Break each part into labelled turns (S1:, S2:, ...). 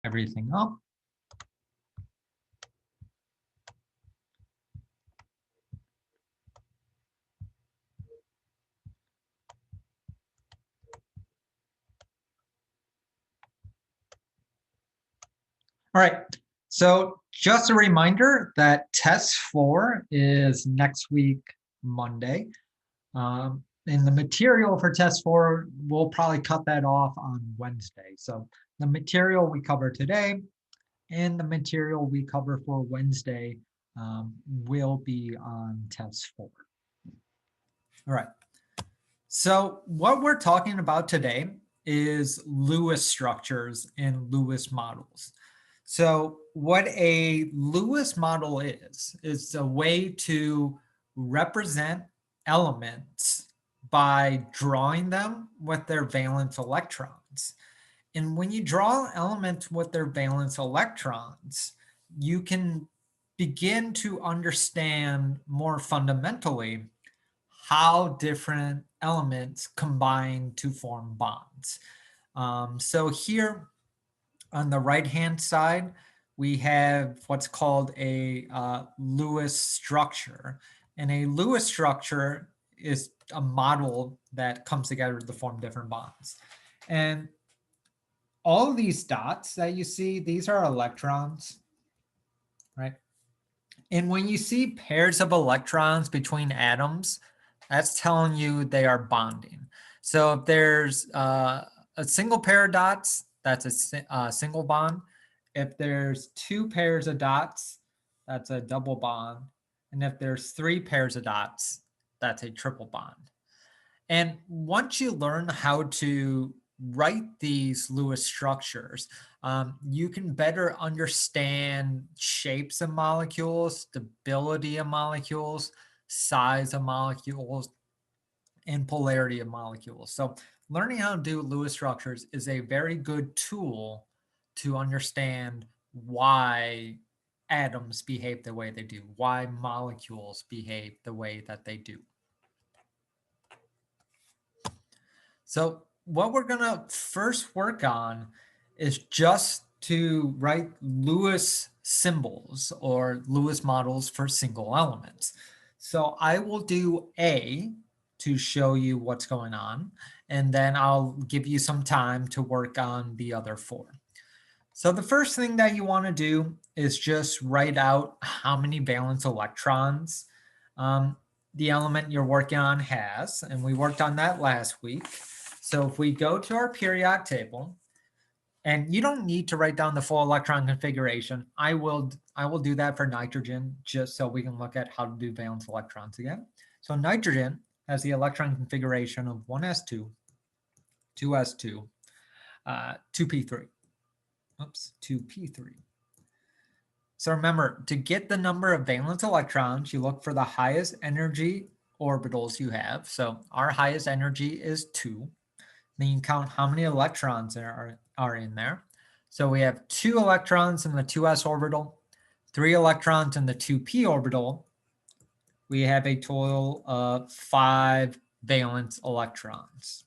S1: everything up. All right, so just a reminder that test 4 is next week, Monday. And the material for test 4, we'll probably cut that off on Wednesday. So the material we cover today and the material we cover for Wednesday will be on test 4. All right, so what we're talking about today is Lewis structures and Lewis models. So what a Lewis model is a way to represent elements by drawing them with their valence electrons. And when you draw elements with their valence electrons, you can begin to understand more fundamentally how different elements combine to form bonds. So here, on the right-hand side, we have what's called a Lewis structure. And a Lewis structure is a model that comes together to form different bonds. And all of these dots that you see, these are electrons, right? And when you see pairs of electrons between atoms, that's telling you they are bonding. So if there's a single pair of dots, that's a single bond. If there's 2 pairs of dots, that's a double bond. And if there's 3 pairs of dots, that's a triple bond. And once you learn how to write these Lewis structures, you can better understand shapes of molecules, stability of molecules, size of molecules, and polarity of molecules. So learning how to do Lewis structures is a very good tool to understand why atoms behave the way they do, why molecules behave the way that they do. So what we're going to first work on is just to write Lewis symbols or Lewis models for single elements. So I will do A to show you what's going on, and then I'll give you some time to work on the other 4. So the first thing that you want to do is just write out how many valence electrons the element you're working on has, and we worked on that last week. So if we go to our periodic table, and you don't need to write down the full electron configuration, I will do that for nitrogen just so we can look at how to do valence electrons again. So nitrogen has the electron configuration of 1s2, 2s2, 2p3. Oops, 2p3. So remember, to get the number of valence electrons, you look for the highest energy orbitals you have. So our highest energy is 2. Then you count how many electrons there are in there. So we have 2 electrons in the 2s orbital, 3 electrons in the 2p orbital. We have a total of 5 valence electrons.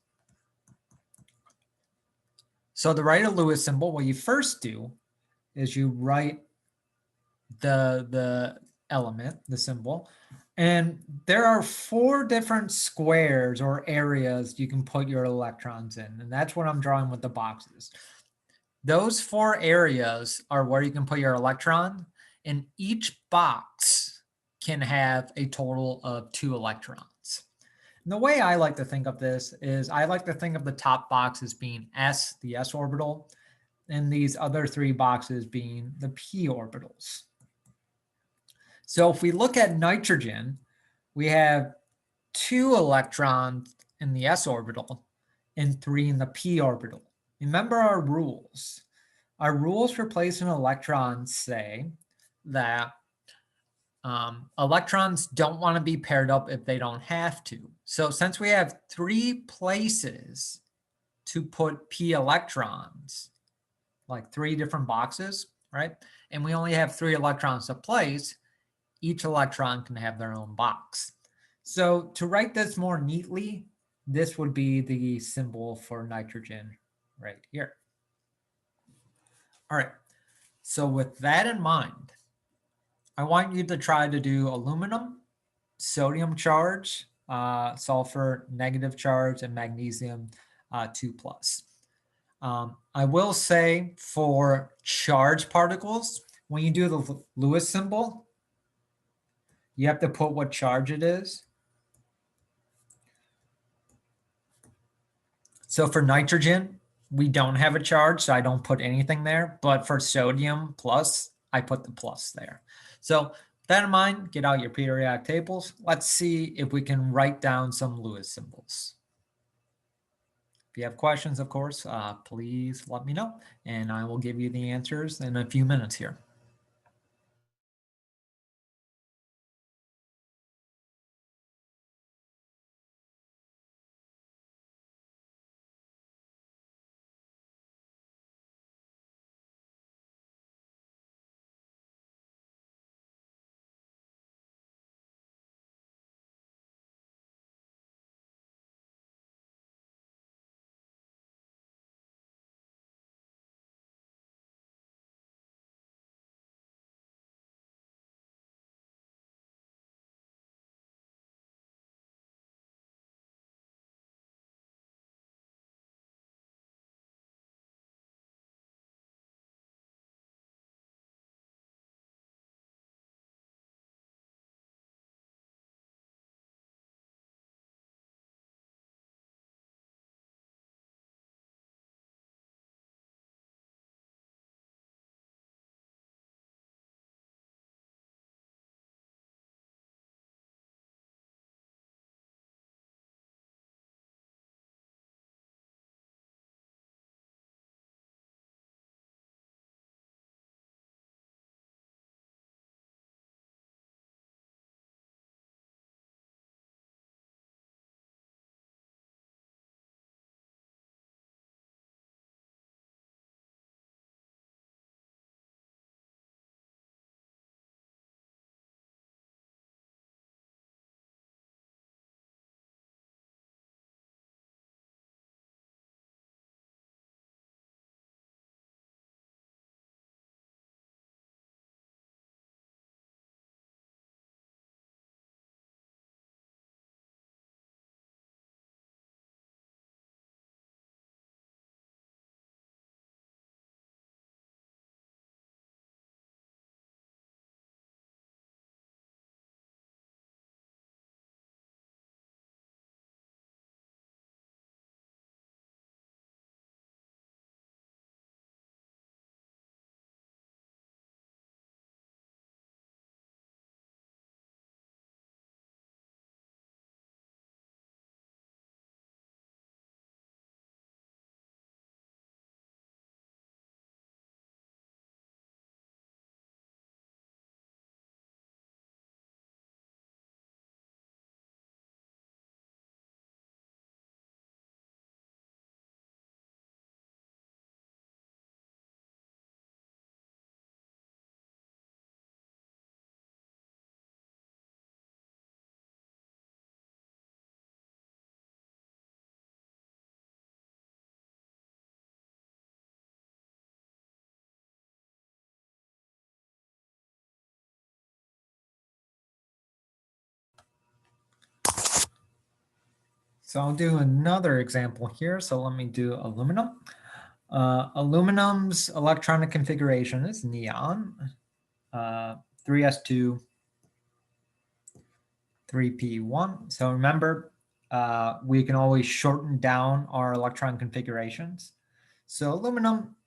S1: So to write a Lewis symbol, what you first do is you write the element, the symbol, and there are 4 different squares or areas you can put your electrons in, and that's what I'm drawing with the boxes. Those 4 areas are where you can put your electron, and each box can have a total of 2 electrons. And the way I like to think of this is I like to think of the top box as being S, the s orbital, and these other 3 boxes being the p orbitals. So if we look at nitrogen, we have 2 electrons in the s orbital and 3 in the p orbital. Remember our rules. Our rules for placing electrons say that electrons don't want to be paired up if they don't have to. So since we have 3 places to put p electrons, like 3 different boxes, right? And we only have 3 electrons to place, each electron can have their own box. So to write this more neatly, this would be the symbol for nitrogen right here. All right. So with that in mind, I want you to try to do aluminum, sodium charge, sulfur negative charge, and magnesium 2 plus. I will say for charge particles, when you do the Lewis symbol, you have to put what charge it is. So for nitrogen, we don't have a charge, so I don't put anything there. But for sodium plus, I put the plus there. So with that in mind, get out your periodic tables. Let's see if we can write down some Lewis symbols. If you have questions, of course, please let me know, and I will give you the answers in a few minutes here. So I'll do another example here. So let me do aluminum. Aluminum's electronic configuration is neon, 3s2, 3p1. So remember, we can always shorten down our electron configurations. So aluminum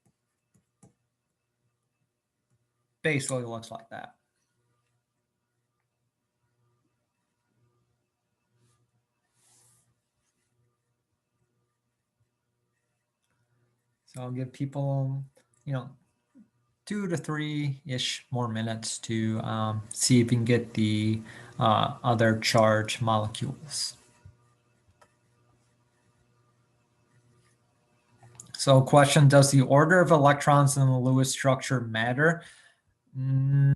S1: basically looks like that. So I'll give people, 2 to 3-ish more minutes to see if you can get the other charge molecules. So question, does the order of electrons in the Lewis structure matter? I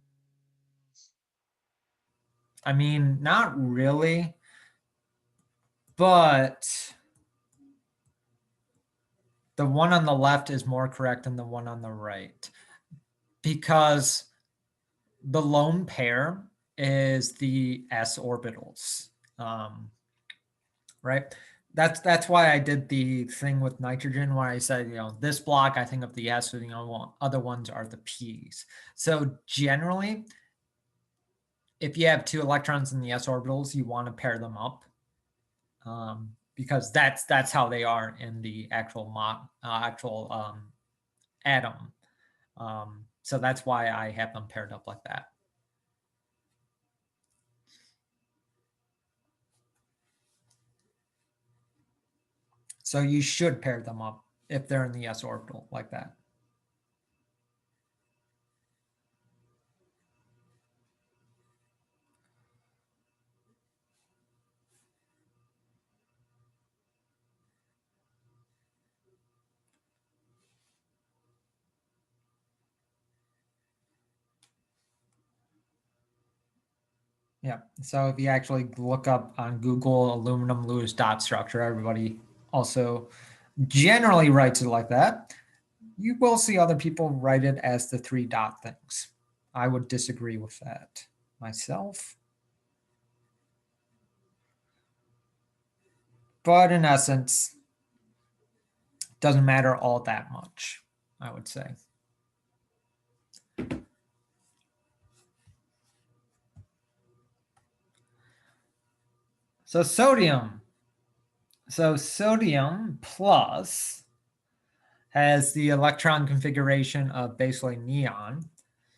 S1: mean, not really, but the one on the left is more correct than the one on the right. Because the lone pair is the s orbitals, right? That's why I did the thing with nitrogen where I said, this block I think of the s, or other ones are the p's. So generally, if you have two electrons in the s orbitals, you want to pair them up, because that's how they are in the actual atom. So that's why I have them paired up like that. So you should pair them up if they're in the s orbital like that. Yeah. So if you actually look up on Google aluminum Lewis dot structure, everybody also generally writes it like that. You will see other people write it as the 3 dot things. I would disagree with that myself. But in essence, doesn't matter all that much, I would say. So sodium. So sodium plus has the electron configuration of basically neon.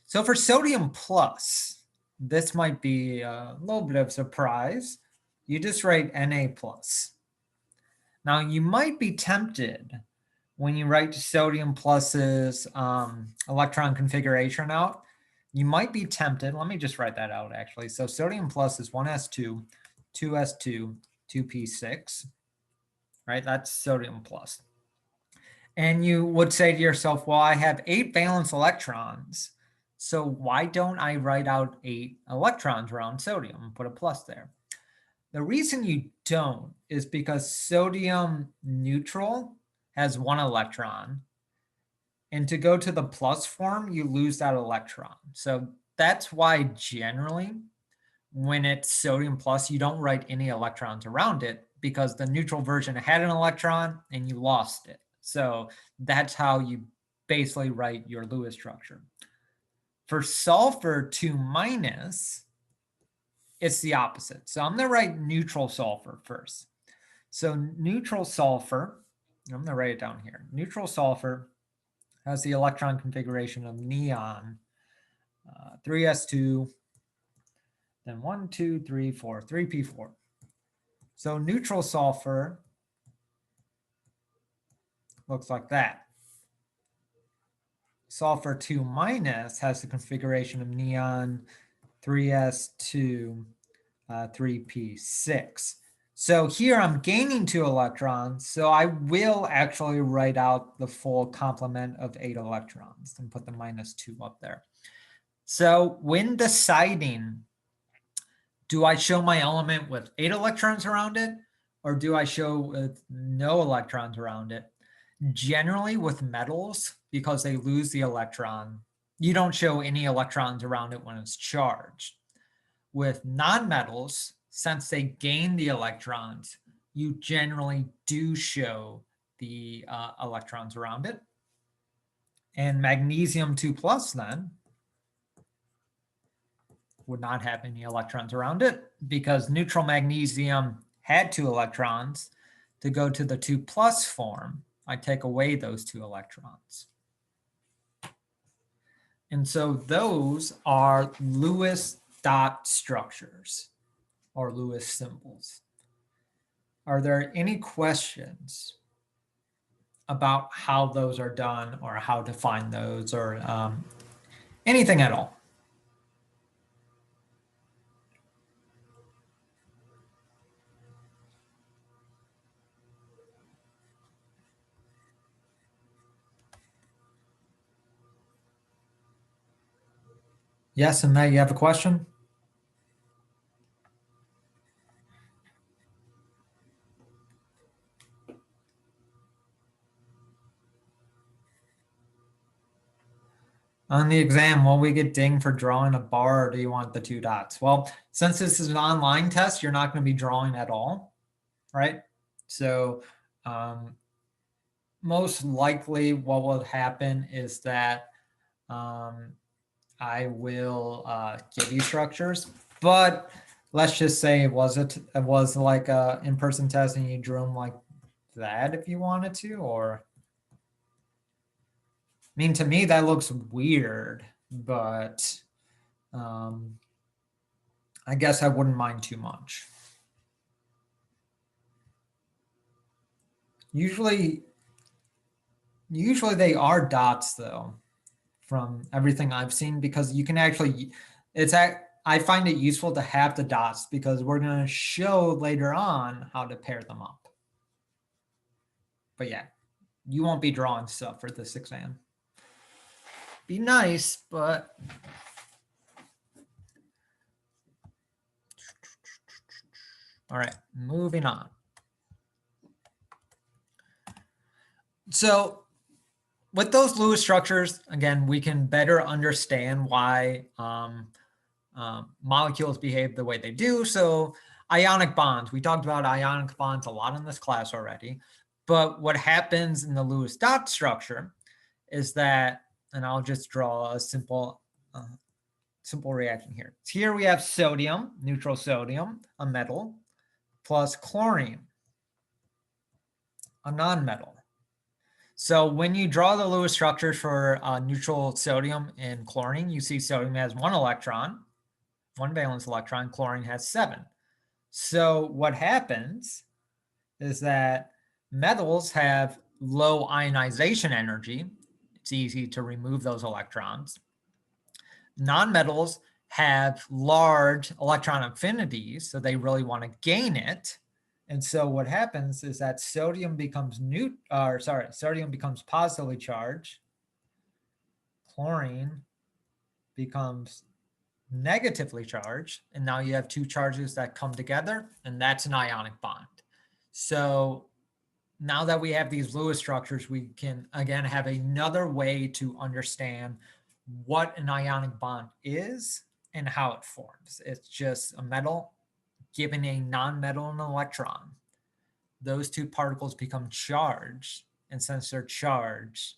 S1: So for sodium plus, this might be a little bit of a surprise. You just write Na plus. Now you might be tempted when you write sodium plus's electron configuration out. You might be tempted. Let me just write that out actually. So sodium plus is 1s2, 2s2, 2p6, right? That's sodium plus. And you would say to yourself, well, I have 8 valence electrons. So why don't I write out 8 electrons around sodium and put a plus there? The reason you don't is because sodium neutral has 1 electron. And to go to the plus form, you lose that electron. So that's why generally when it's sodium plus, you don't write any electrons around it, because the neutral version had an electron and you lost it. So that's how you basically write your Lewis structure. For sulfur 2 minus, it's the opposite. So I'm going to write neutral sulfur first. So neutral sulfur, I'm going to write it down here. Neutral sulfur has the electron configuration of neon, 3s2, then 1, 2, 3, 4, 3p4. So neutral sulfur looks like that. Sulfur 2 minus has the configuration of neon, 3s2, 3p6. So here I'm gaining 2 electrons, so I will actually write out the full complement of 8 electrons and put the -2 up there. So when deciding, do I show my element with 8 electrons around it, or do I show with no electrons around it? Generally with metals, because they lose the electron, you don't show any electrons around it when it's charged. With nonmetals, since they gain the electrons, you generally do show the electrons around it. And magnesium 2 plus then would not have any electrons around it, because neutral magnesium had 2 electrons. To go to the 2 plus form, I take away those 2 electrons. And so those are Lewis dot structures or Lewis symbols. Are there any questions about how those are done or how to find those, or anything at all? Yes, and Matt, you have a question? On the exam, will we get dinged for drawing a bar, or do you want the 2 dots? Well, since this is an online test, you're not going to be drawing at all, right? So most likely what will happen is that I will give you structures, but let's just say it was like a in-person test and you drew them like that if you wanted to, or I mean, to me that looks weird, but I guess I wouldn't mind too much. Usually they are dots though, from everything I've seen, because you can actually, I find it useful to have the dots because we're going to show later on how to pair them up. But yeah, you won't be drawing stuff for this exam. Be nice, but all right, moving on. So with those Lewis structures, again, we can better understand why molecules behave the way they do. So ionic bonds, we talked about ionic bonds a lot in this class already, but what happens in the Lewis dot structure is that, and I'll just draw a simple reaction here. Here we have sodium, neutral sodium, a metal, plus chlorine, a nonmetal. So when you draw the Lewis structures for neutral sodium and chlorine, you see sodium has 1 electron, 1 valence electron, chlorine has 7. So what happens is that metals have low ionization energy. It's easy to remove those electrons. Nonmetals have large electron affinities, so they really want to gain it. And so what happens is that sodium becomes sodium becomes positively charged. Chlorine becomes negatively charged. And now you have 2 charges that come together, and that's an ionic bond. So now that we have these Lewis structures, we can again have another way to understand what an ionic bond is and how it forms. It's just a metal giving a non-metal an electron. Those 2 particles become charged, and since they're charged,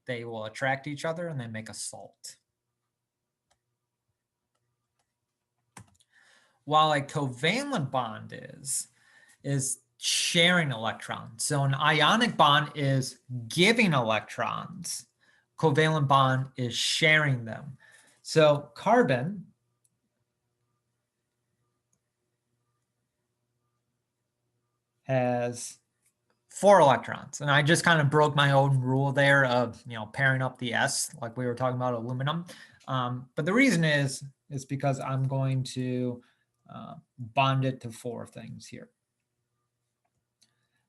S1: they will attract each other and they make a salt. While a covalent bond is sharing electrons. So an ionic bond is giving electrons. Covalent bond is sharing them. So carbon has 4 electrons. And I just kind of broke my own rule there of, pairing up the S like we were talking about aluminum. But the reason is because I'm going to bond it to 4 things here.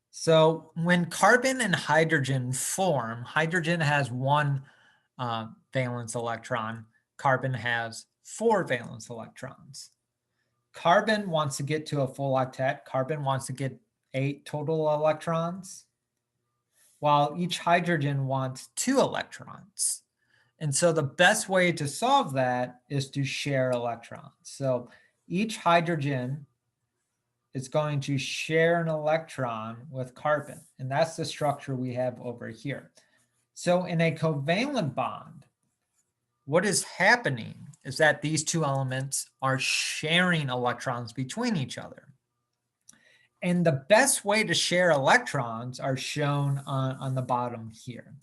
S1: So when carbon and hydrogen form, hydrogen has 1 valence electron. Carbon has 4 valence electrons. Carbon wants to get to a full octet. Carbon wants to get 8 total electrons, while each hydrogen wants 2 electrons. And so the best way to solve that is to share electrons. So each hydrogen is going to share an electron with carbon, and that's the structure we have over here. So in a covalent bond, what is happening is that these 2 elements are sharing electrons between each other. And the best way to share electrons are shown on the bottom here.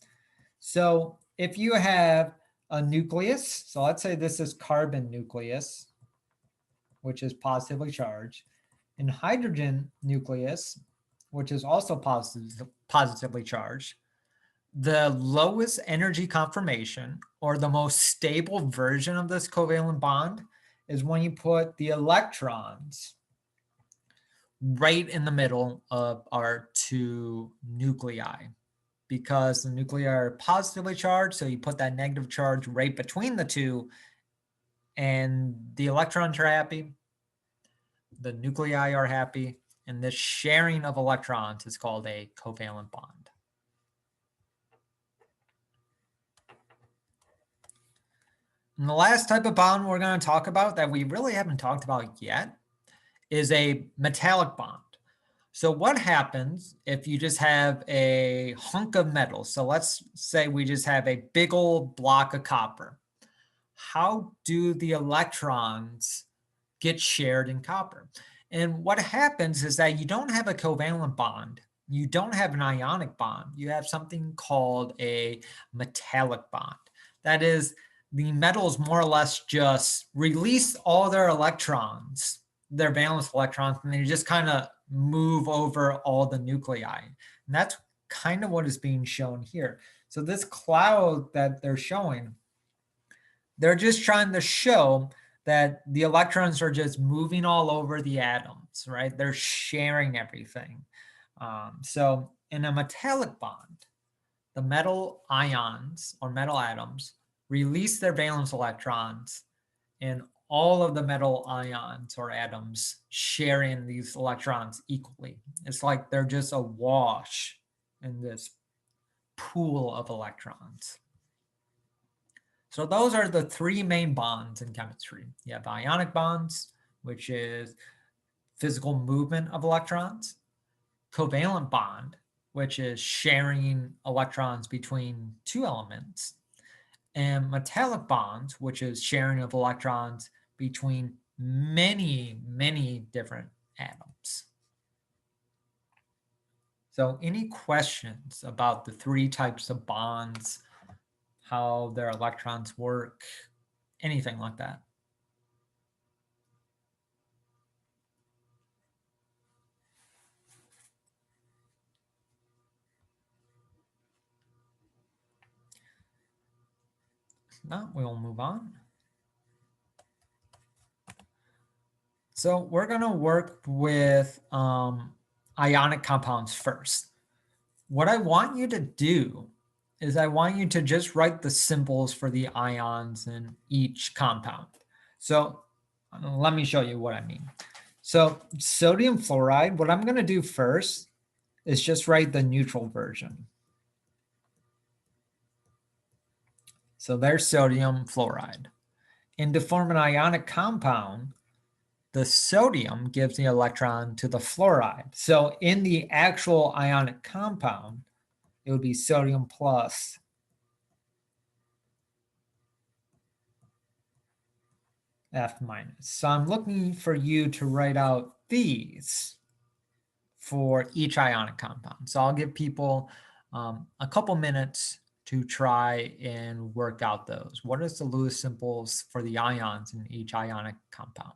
S1: So if you have a nucleus, so let's say this is carbon nucleus, which is positively charged, and hydrogen nucleus, which is also positively charged, the lowest energy conformation, or the most stable version of this covalent bond, is when you put the electrons right in the middle of our 2 nuclei, because the nuclei are positively charged. So you put that negative charge right between the 2, and the electrons are happy, the nuclei are happy, and this sharing of electrons is called a covalent bond. And the last type of bond we're going to talk about that we really haven't talked about yet is a metallic bond. So what happens if you just have a hunk of metal? So let's say we just have a big old block of copper. How do the electrons get shared in copper? And what happens is that you don't have a covalent bond. You don't have an ionic bond. You have something called a metallic bond. That is, the metals more or less just release all their electrons, their valence electrons, and they just kind of move over all the nuclei. And that's kind of what is being shown here. So this cloud that they're showing, they're just trying to show that the electrons are just moving all over the atoms, right? They're sharing everything. So in a metallic bond, the metal ions or metal atoms release their valence electrons, and all of the metal ions or atoms sharing these electrons equally. It's like they're just awash in this pool of electrons. So those are the three main bonds in chemistry. You have ionic bonds, which is physical movement of electrons, covalent bond, which is sharing electrons between two elements, and metallic bonds, which is sharing of electrons between many, many different atoms. So any questions about the three types of bonds, how their electrons work, anything like that? No, we'll move on. So we're going to work with ionic compounds first. What I want you to do is I want you to just write the symbols for the ions in each compound. So let me show you what I mean. So sodium fluoride, what I'm going to do first is just write the neutral version. So there's sodium fluoride. And to form an ionic compound, the sodium gives the electron to the fluoride. So in the actual ionic compound, it would be sodium plus F minus. So I'm looking for you to write out these for each ionic compound. So I'll give people a couple minutes to try and work out those. What is the Lewis symbols for the ions in each ionic compound?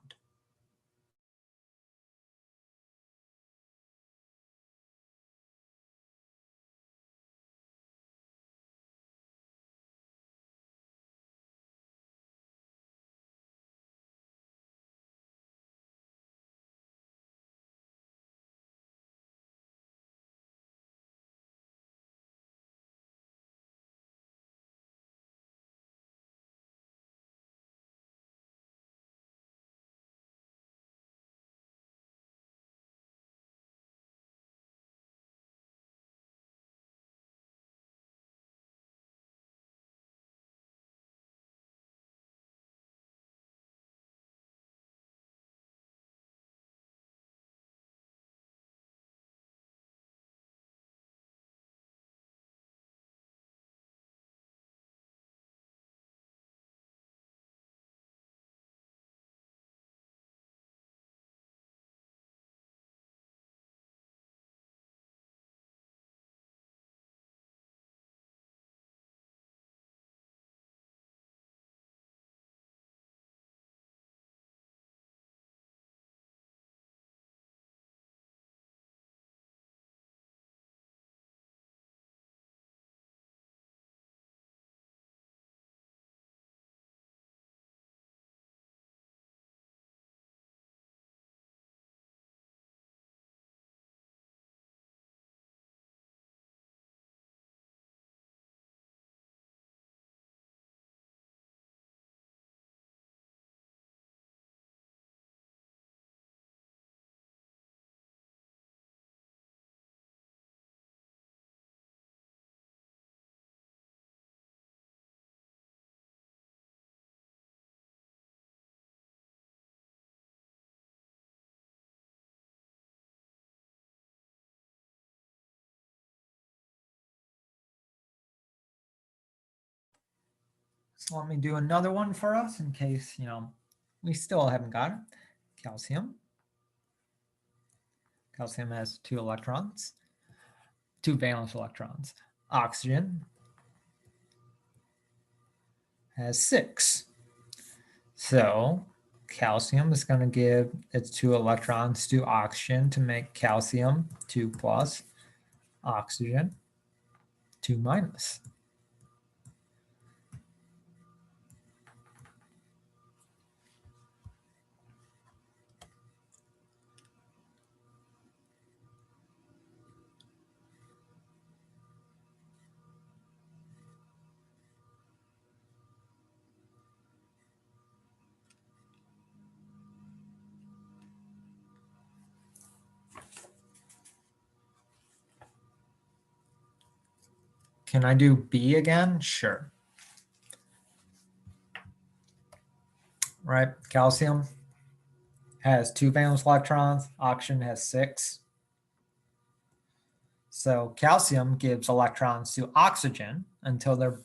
S1: Let me do another one for us in case, we still haven't got it. Calcium. Calcium has 2 electrons, 2 valence electrons. Oxygen has 6. So calcium is going to give its 2 electrons to oxygen to make calcium 2 plus, oxygen 2 minus. Can I do B again? Sure. Right, calcium has 2 valence electrons, oxygen has 6. So calcium gives electrons to oxygen until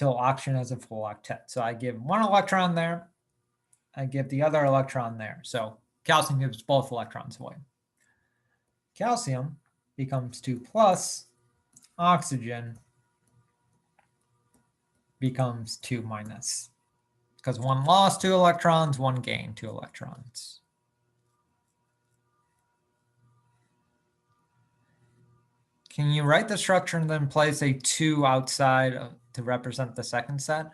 S1: oxygen has a full octet. So I give 1 electron there, I give the other electron there. So calcium gives both electrons away. Calcium becomes 2 plus, oxygen becomes 2 minus. Because 1 lost 2 electrons, 1 gained 2 electrons. Can you write the structure and then place a 2 outside to represent the second set?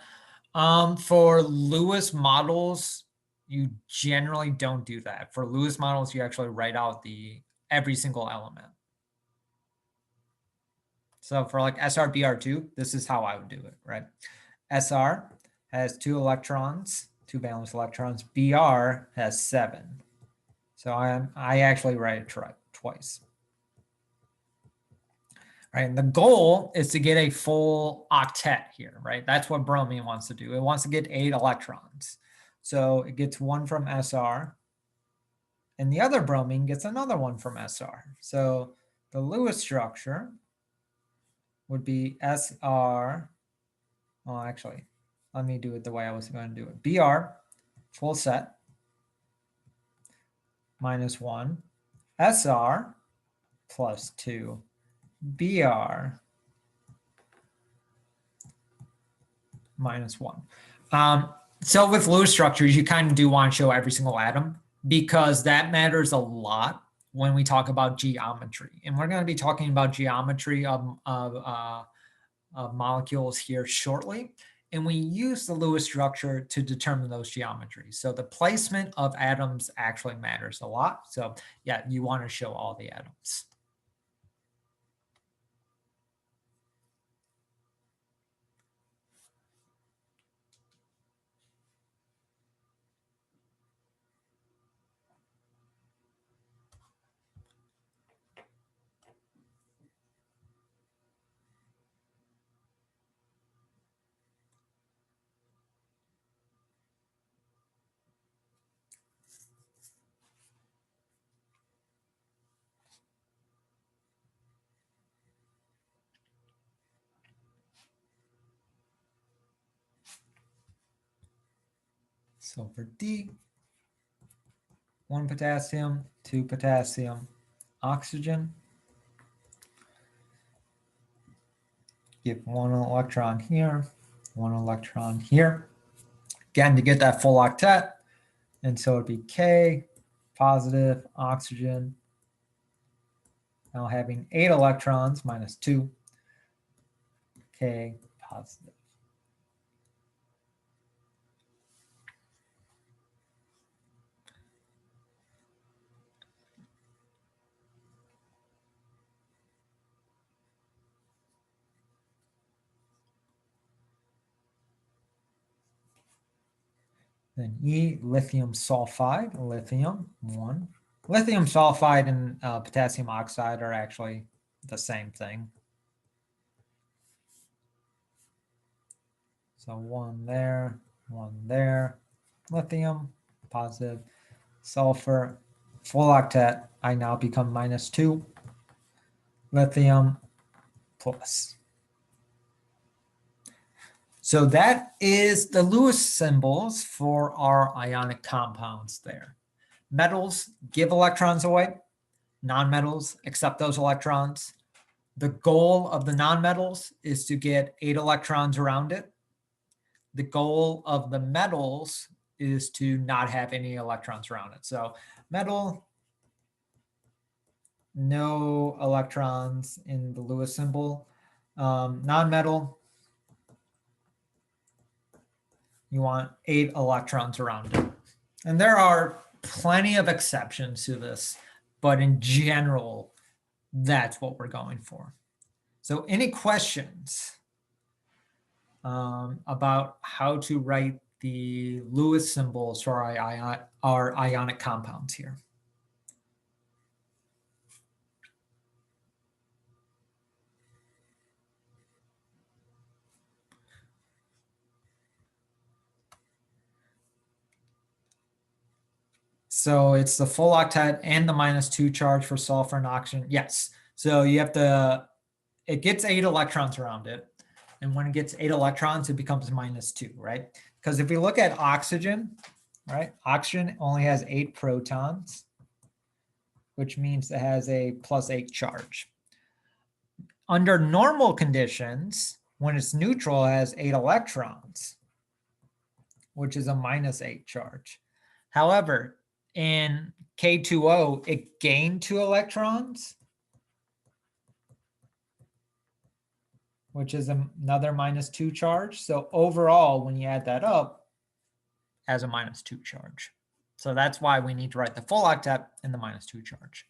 S1: For Lewis models, you generally don't do that. For Lewis models, you actually write out every single element. So for like SR-BR2, this is how I would do it, right? SR has 2 electrons, 2 valence electrons. BR has 7. So I actually write it twice. Right, and the goal is to get a full octet here, right? That's what bromine wants to do. It wants to get 8 electrons. So it gets 1 from SR, and the other bromine gets another one from SR. So the Lewis structure would be SR. Oh, actually, let me do it the way I was going to do it. BR, full set, minus 1. SR plus 2. BR minus 1. So with Lewis structures, you kind of do want to show every single atom because that matters a lot when we talk about geometry. And we're going to be talking about geometry of molecules here shortly. And we use the Lewis structure to determine those geometries. So the placement of atoms actually matters a lot. So yeah, you want to show all the atoms. So for D, 1 potassium, 2 potassium, oxygen. Give 1 electron here, 1 electron here. Again, to get that full octet. And so it'd be K, positive, oxygen. Now having 8 electrons minus 2, K, positive. Then E, lithium sulfide, lithium, 1. Lithium sulfide and potassium oxide are actually the same thing. So 1 there, 1 there. Lithium, positive. Sulfur, full octet. I now become minus 2. Lithium, plus. So that is the Lewis symbols for our ionic compounds there. Metals give electrons away. Nonmetals accept those electrons. The goal of the nonmetals is to get 8 electrons around it. The goal of the metals is to not have any electrons around it. So metal, no electrons in the Lewis symbol. Nonmetal, you want 8 electrons around it. And there are plenty of exceptions to this, but in general, that's what we're going for. So any questions about how to write the Lewis symbols for our ionic compounds here? So it's the full octet and the -2 charge for sulfur and oxygen. Yes. So you have to, it gets 8 electrons around it. And when it gets 8 electrons, it becomes -2, right? Because if we look at oxygen, right, oxygen only has 8 protons, which means it has a +8 charge. Under normal conditions, when it's neutral, it has 8 electrons, which is a -8 charge. However, in K2O, it gained 2 electrons, which is another -2 charge. So overall, when you add that up, it has a -2 charge. So that's why we need to write the full octet and the -2 charge.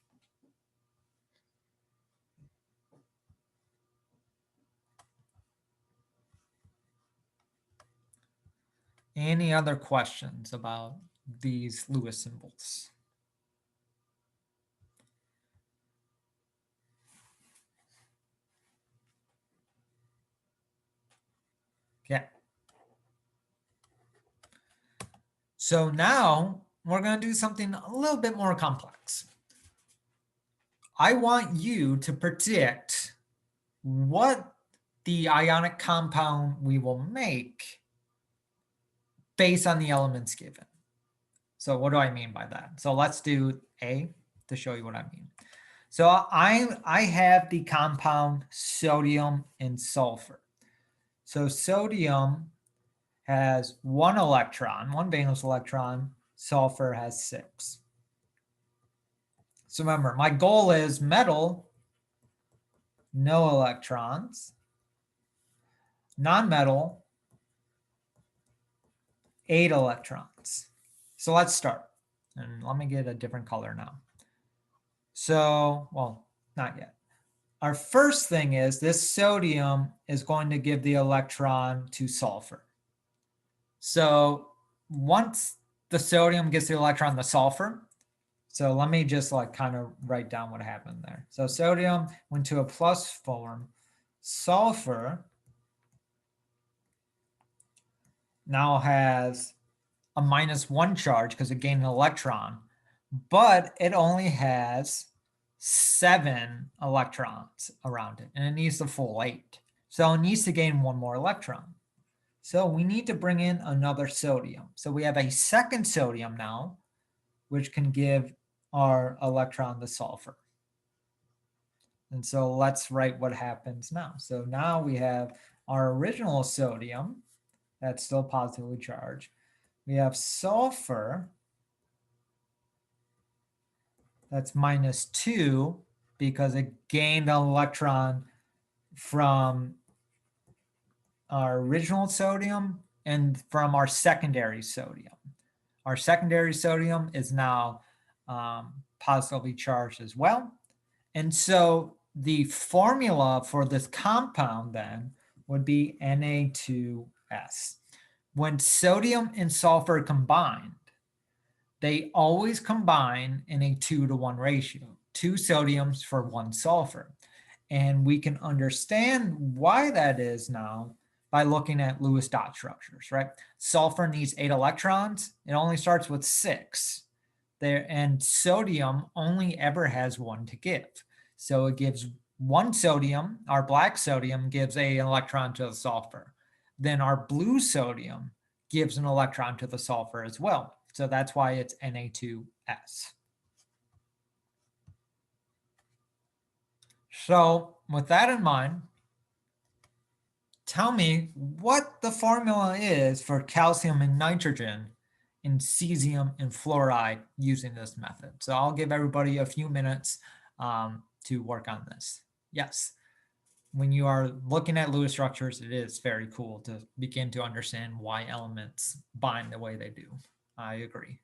S1: Any other questions about these Lewis symbols? Yeah. So now we're going to do something a little bit more complex. I want you to predict what the ionic compound we will make based on the elements given. So what do I mean by that? So let's do A to show you what I mean. So I have the compound sodium and sulfur. So sodium has 1 electron, 1 valence electron. Sulfur has 6. So remember, my goal is metal, no electrons. Non-metal, 8 electrons. So let's start. And let me get a different color now. So, well, not yet. Our first thing is this sodium is going to give the electron to sulfur. So once the sodium gets the electron to sulfur, so let me just like kind of write down what happened there. So sodium went to a plus form. Sulfur now has a -1 charge because it gained an electron, but it only has 7 electrons around it, and it needs the full 8. So it needs to gain 1 more electron. So we need to bring in another sodium. So we have a second sodium now, which can give our electron the sulfur. And so let's write what happens now. So now we have our original sodium that's still positively charged. We have sulfur that's -2 because it gained an electron from our original sodium and from our secondary sodium. Our secondary sodium is now positively charged as well. And so the formula for this compound then would be Na2S. When sodium and sulfur combined, they always combine in a 2-to-1 ratio, 2 sodiums for 1 sulfur. And we can understand why that is now by looking at Lewis dot structures, right? Sulfur needs 8 electrons. It only starts with 6 there, and sodium only ever has 1 to give. So it gives 1 sodium, our black sodium gives an electron to the sulfur. then our blue sodium gives an electron to the sulfur as well. So that's why it's Na2S. So with that in mind, tell me what the formula is for calcium and nitrogen in cesium and fluoride using this method. So I'll give everybody a few minutes to work on this. Yes, when you are looking at Lewis structures, it is very cool to begin to understand why elements bind the way they do. I agree.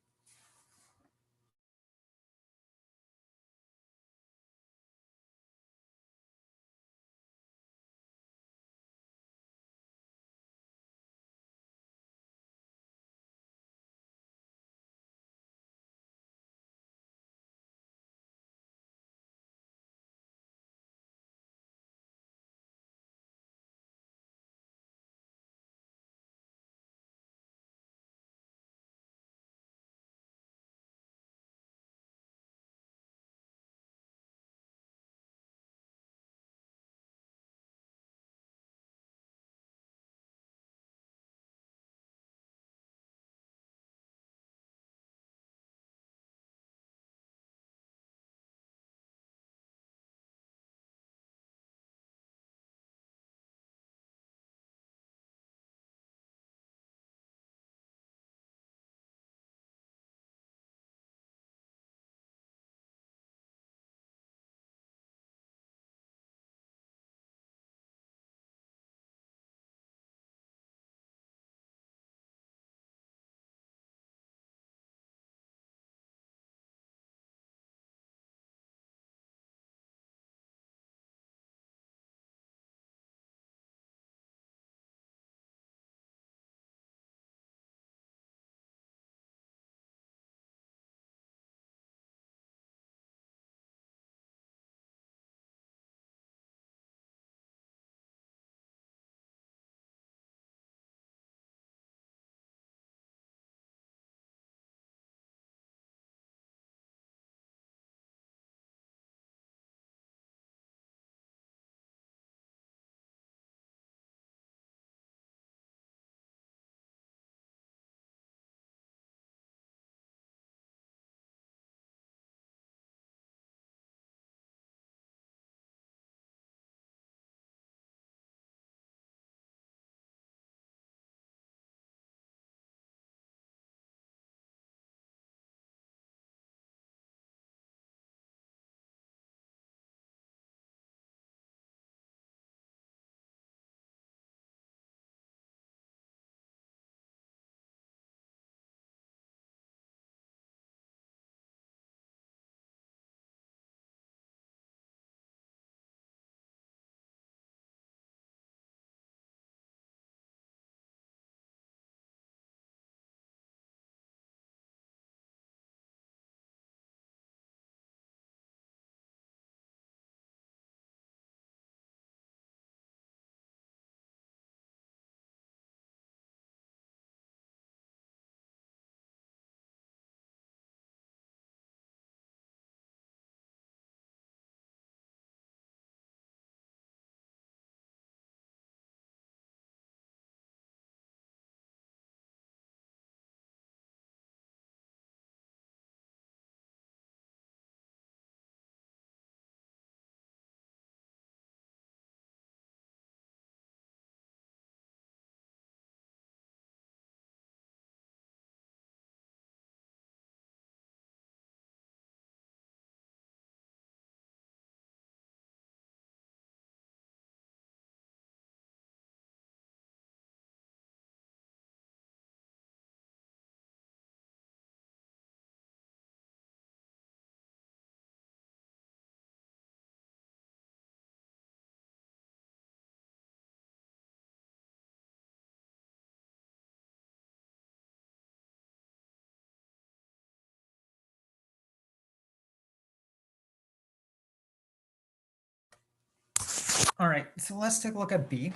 S1: All right, so let's take a look at B.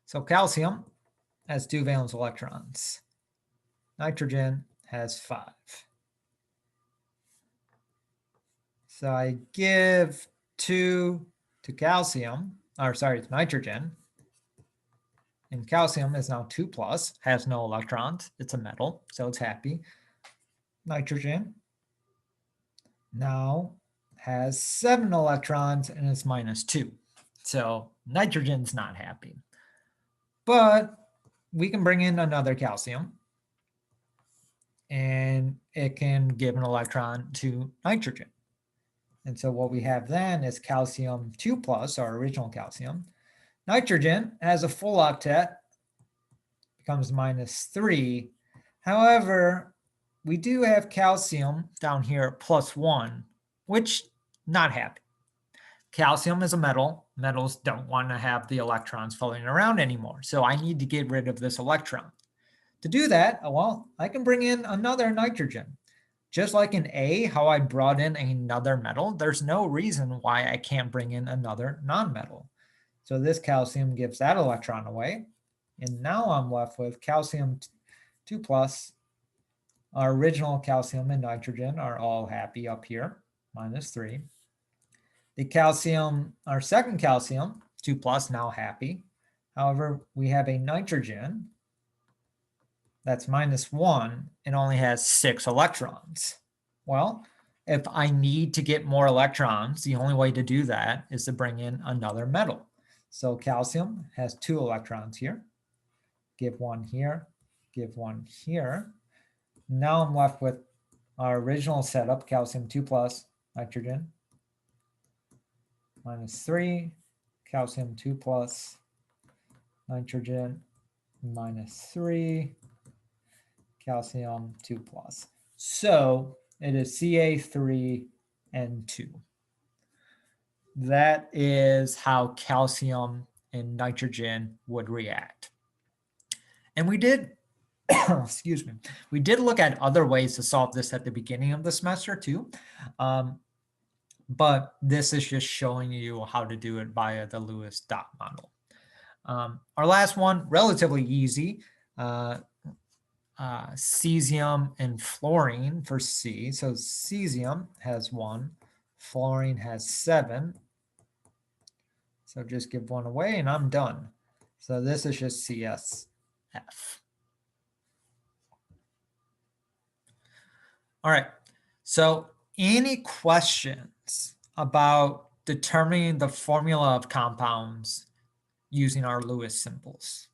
S1: So calcium has 2 valence electrons. Nitrogen has 5. So I give 2 to calcium, or sorry, it's nitrogen. And calcium is now 2 plus, has no electrons. It's a metal, so it's happy. Nitrogen now has 7 electrons and it's minus 2. So nitrogen's not happy. But we can bring in another calcium and it can give an electron to nitrogen. And so what we have then is calcium 2 plus, our original calcium. Nitrogen has a full octet, becomes minus 3. However, we do have calcium down here plus 1, which not happy. Calcium is a metal. Metals don't want to have the electrons floating around anymore. So I need to get rid of this electron. To do that, well, I can bring in another nitrogen. Just like in A, how I brought in another metal, there's no reason why I can't bring in another nonmetal. So this calcium gives that electron away. And now I'm left with calcium 2 plus. Our original calcium and nitrogen are all happy up here, minus 3. The calcium, our second calcium, 2 plus, now happy. However, we have a nitrogen that's minus 1 and only has 6 electrons. Well, if I need to get more electrons, the only way to do that is to bring in another metal. So calcium has 2 electrons here. Give 1 here, give 1 here. Now I'm left with our original setup, calcium 2 plus, nitrogen, minus 3, calcium 2 plus, nitrogen, minus 3, calcium 2 plus. So it is Ca3N2. That is how calcium and nitrogen would react. And we did, excuse me, we did look at other ways to solve this at the beginning of the semester too. But this is just showing you how to do it via the Lewis dot model. Our last one, relatively easy. Cesium and fluorine for C. So cesium has 1, fluorine has 7. So just give 1 away and I'm done. So this is just CSF. All right. So any questions about determining the formula of compounds using our Lewis symbols?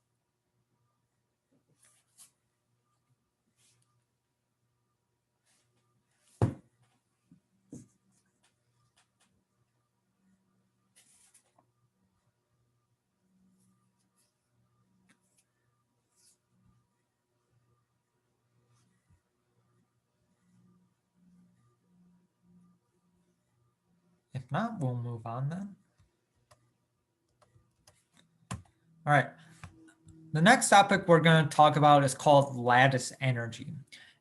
S1: If not, we'll move on then. All right. The next topic we're going to talk about is called lattice energy.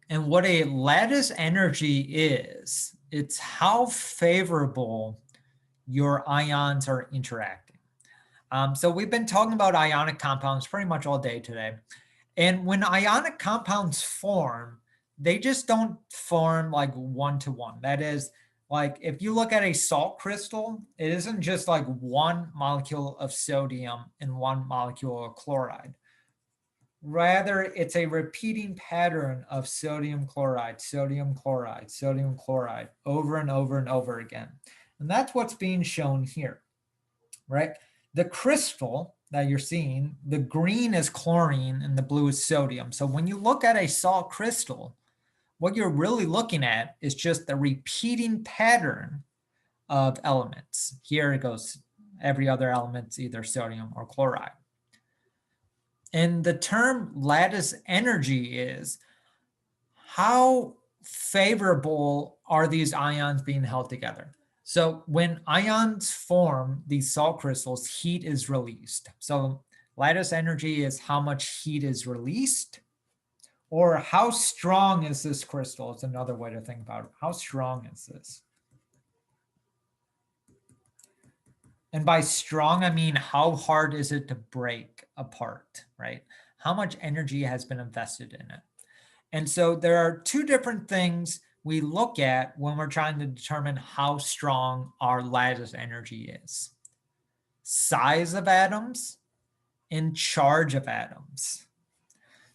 S1: And what a lattice energy is, it's how favorable your ions are interacting. So we've been talking about ionic compounds pretty much all day today. And when ionic compounds form, they just don't form like one-to-one. That is, like if you look at a salt crystal, it isn't just like one molecule of sodium and one molecule of chloride. Rather, it's a repeating pattern of sodium chloride, sodium chloride, sodium chloride over and over and over again. And that's what's being shown here, right? The crystal that you're seeing, the green is chlorine and the blue is sodium. So when you look at a salt crystal, what you're really looking at is just the repeating pattern of elements. Here it goes, every other element's either sodium or chloride. And the term lattice energy is how favorable are these ions being held together? So when ions form these salt crystals, heat is released. So lattice energy is how much heat is released, or how strong is this crystal? It's another way to think about it. How strong is this? And by strong, I mean how hard is it to break apart, right? How much energy has been invested in it? And so there are two different things we look at when we're trying to determine how strong our lattice energy is. Size of atoms in charge of atoms.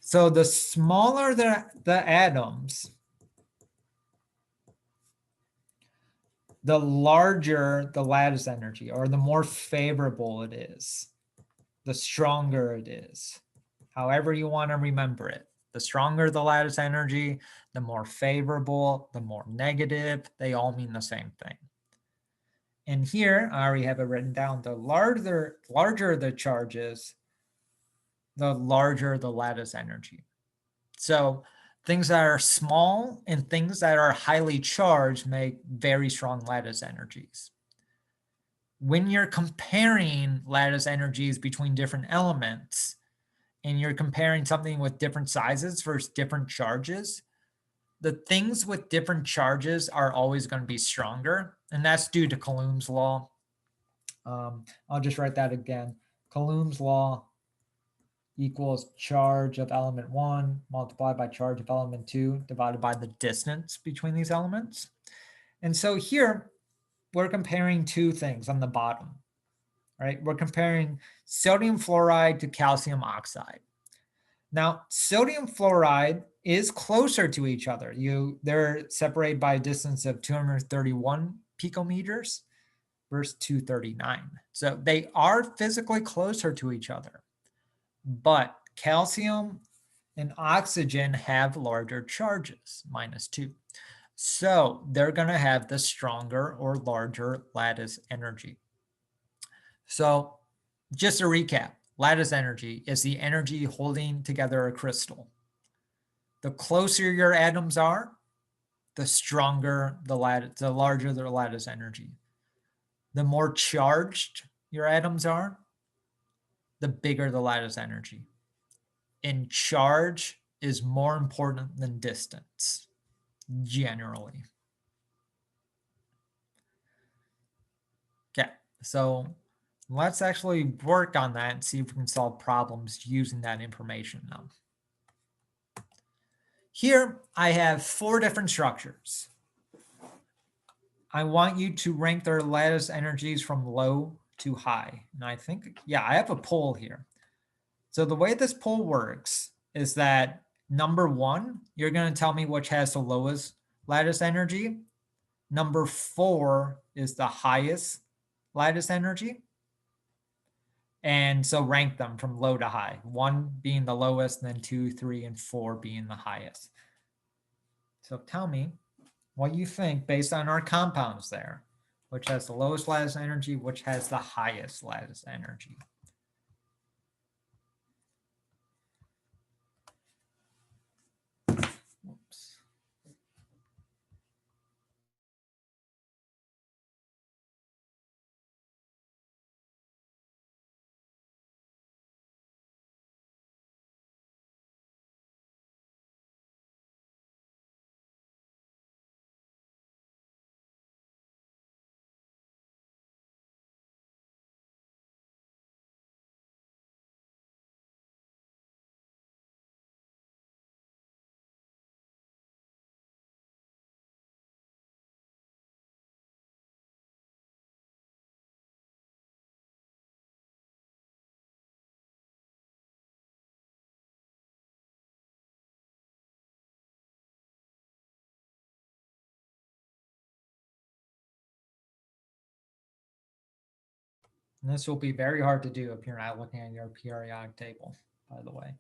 S1: So the smaller the atoms, the larger the lattice energy, or the more favorable it is, the stronger it is. However you want to remember it. The stronger the lattice energy, the more favorable, the more negative, they all mean the same thing. And here, I already have it written down, the larger the charge is, the larger the lattice energy. So things that are small and things that are highly charged make very strong lattice energies. When you're comparing lattice energies between different elements, and you're comparing something with different sizes versus different charges, the things with different charges are always going to be stronger. And that's due to Coulomb's law. I'll just write that again. Coulomb's law equals charge of element 1 multiplied by charge of element 2 divided by the distance between these elements. And so here we're comparing two things on the bottom, right? We're comparing sodium fluoride to calcium oxide. Now, sodium fluoride is closer to each other. They're separated by a distance of 231 picometers versus 239. So they are physically closer to each other. But calcium and oxygen have larger charges, -2. So they're going to have the stronger or larger lattice energy. So just to recap, lattice energy is the energy holding together a crystal. The closer your atoms are, the stronger the larger the lattice energy. The more charged your atoms are, the bigger the lattice energy. And charge is more important than distance, generally. Okay, so let's actually work on that and see if we can solve problems using that information now. Here, I have 4 different structures. I want you to rank their lattice energies from low to high. And I think, yeah, I have a poll here. So the way this poll works is that number 1, you're going to tell me which has the lowest lattice energy. Number 4 is the highest lattice energy. And so rank them from low to high, 1 being the lowest, and then 2, 3, and 4 being the highest. So tell me what you think based on our compounds there, which has the lowest lattice energy, which has the highest lattice energy. Whoops. And this will be very hard to do if you're not looking at your periodic table, by the way.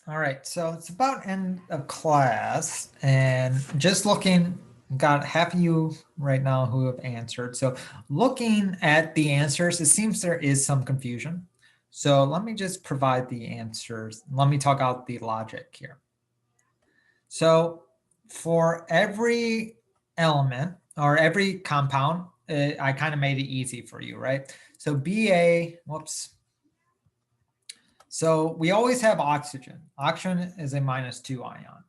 S1: All right, so it's about end of class, and just looking, got half of you right now who have answered. So looking at the answers, it seems there is some confusion. So let me just provide the answers. Let me talk out the logic here. So for every element or every compound, I kind of made it easy for you, right? So Ba, whoops. So we always have oxygen. Oxygen is a -2 ion.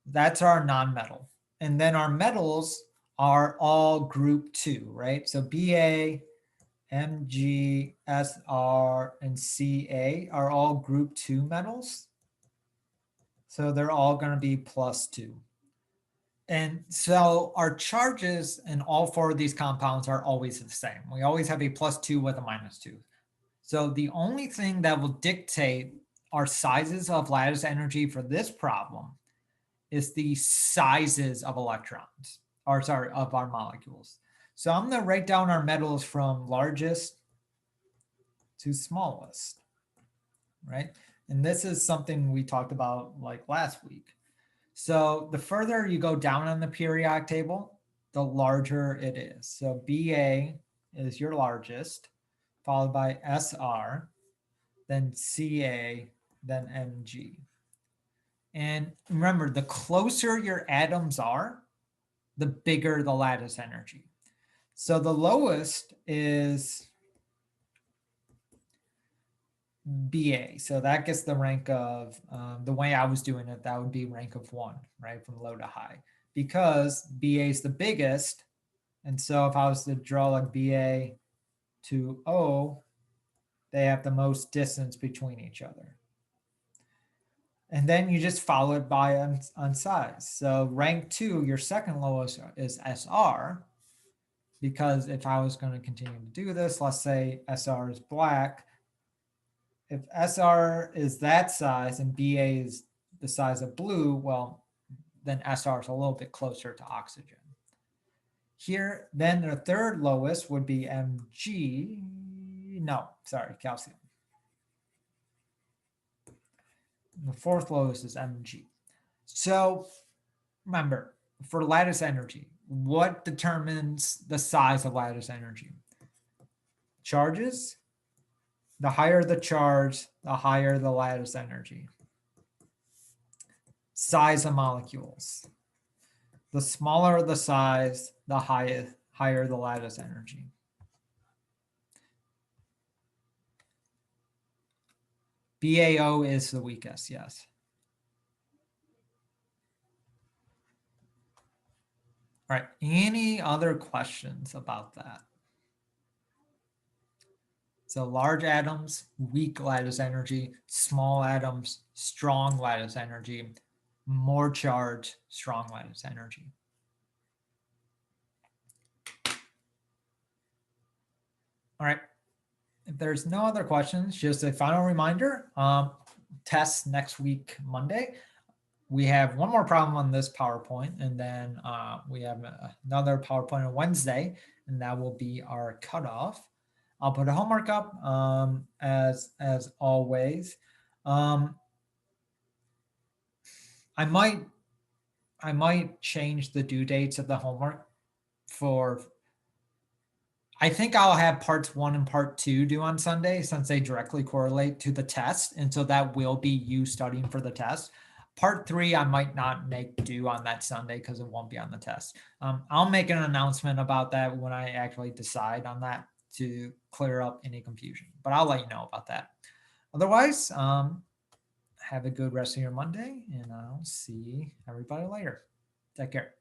S1: That's our non-metal. And then our metals are all group 2, right? So Ba, Mg, Sr, and Ca are all group 2 metals. So they're all going to be +2. And so our charges in all 4 of these compounds are always the same. We always have a +2 with a -2. So the only thing that will dictate our sizes of lattice energy for this problem is the sizes of electrons, or sorry, of our molecules. So I'm going to write down our metals from largest to smallest, right? And this is something we talked about like last week. So the further you go down on the periodic table, the larger it is. So Ba is your largest, followed by Sr, then Ca, then Mg. And remember, the closer your atoms are, the bigger the lattice energy. So the lowest is Ba. So that gets the rank of, the way I was doing it, that would be rank of 1, right, from low to high. Because Ba is the biggest, and so if I was to draw like Ba to O, they have the most distance between each other. And then you just follow it by on size. So rank 2, your second lowest is Sr, because if I was going to continue to do this, let's say Sr is black. If Sr is that size and Ba is the size of blue, well, then Sr is a little bit closer to oxygen. Here, then the third lowest would be Mg. No, sorry, calcium. The fourth lowest is Mg. So remember, for lattice energy, what determines the size of lattice energy? Charges. The higher the charge, the higher the lattice energy. Size of molecules. The smaller the size, the higher the lattice energy. BaO is the weakest, yes. All right, any other questions about that? So large atoms, weak lattice energy, small atoms, strong lattice energy, more charge, strong lattice energy. All right, if there's no other questions, just a final reminder, test next week, Monday. We have one more problem on this PowerPoint, and then we have another PowerPoint on Wednesday, and that will be our cutoff. I'll put a homework up as always. I might change the due dates of the homework for. I think I'll have parts 1 and part 2 due on Sunday, since they directly correlate to the test, and so that will be you studying for the test. Part 3, I might not make due on that Sunday because it won't be on the test. I'll make an announcement about that when I actually decide on that to clear up any confusion, but I'll let you know about that. Otherwise, have a good rest of your Monday, and I'll see everybody later. Take care.